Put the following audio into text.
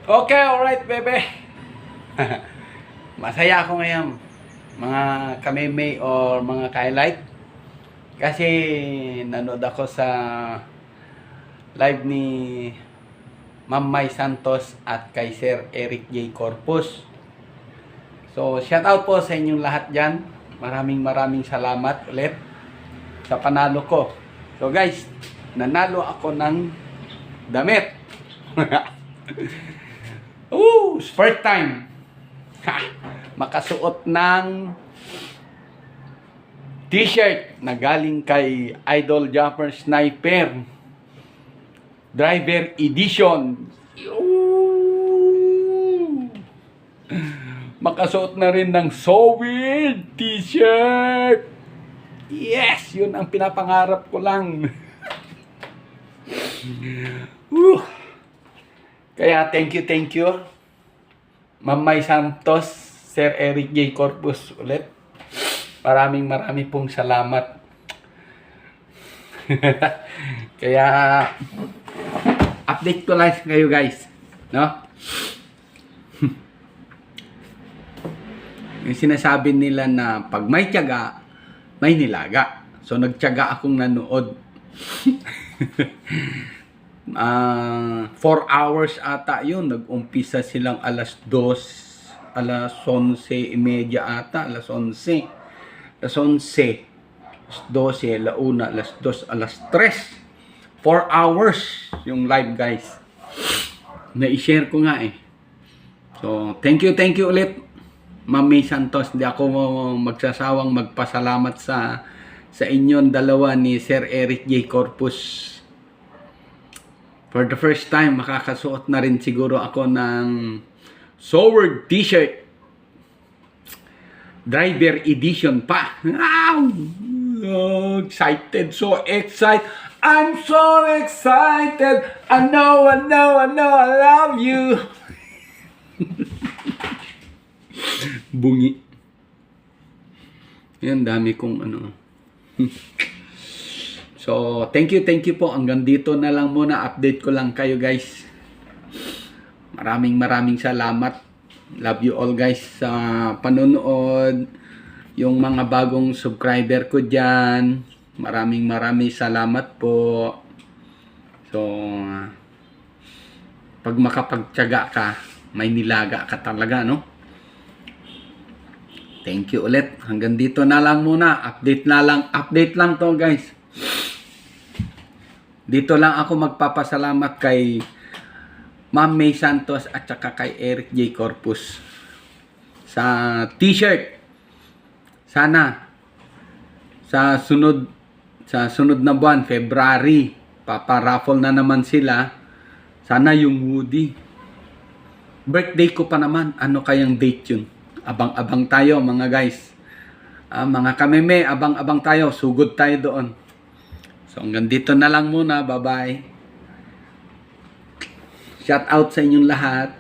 Okay, alright, bebe. Masaya ako ngayon, mga kameme or mga ka-highlight. Kasi nanood ako sa live ni Ma'am May Santos at kay Sir Eric J. Corpus. So, shout out po sa inyong lahat dyan. Maraming salamat ulit sa panalo ko. So guys, nanalo ako ng damit. First time. Makasuot ng t-shirt na galing kay Idol Jumper Sniper Driver Edition. Makasuot na rin ng Sowid t-shirt. Yes, yun ang pinapangarap ko lang. Kaya thank you Ma'am May Santos, Sir Eric J. Corpus ulit. Maraming pong salamat. Kaya update ko lang kayo guys, no? Yung sinasabi nila na pag may tiyaga, may nilaga. So nagtiyaga akong nanood. 4 hours ata yun. Nag-umpisa silang alas 2, alas 11:30 ata, alas 11. Alas 11, alas 12, alas 1, alas 2, alas 3. 4 hours yung live guys. Na-share ko nga eh. So, thank you ulit Ma'am May Santos. Hindi ako magsasawang magpasalamat sa inyong dalawa ni Sir Eric J. Corpus. For the first time, makakasuot na rin siguro ako ng Sowid t-shirt. Driver Edition pa. Oh, excited. So excited. I'm so excited. I know, I love you. Bungi. Yan, dami kong ano. So, thank you po. Hanggang dito na lang muna. Update ko lang kayo guys. Maraming salamat. Love you all guys sa panonood. Yung mga bagong subscriber ko dyan. Maraming salamat po. So, pag makapagtiyaga ka, may nilaga ka talaga, no? Thank you ulit. Hanggang dito na lang muna. Update lang to guys. Dito lang ako magpapasalamat kay Ma'am May Santos at saka kay Eric J. Corpus sa t-shirt. Sana sa sunod na buwan, February, paparaffle na naman sila. Sana yung hoodie. Birthday ko pa naman. Ano kayang date yun? Abang-abang tayo mga guys. Mga kameme, abang-abang tayo. Sugod tayo doon. So hanggang dito na lang muna. Bye-bye. Shout out sa inyong lahat.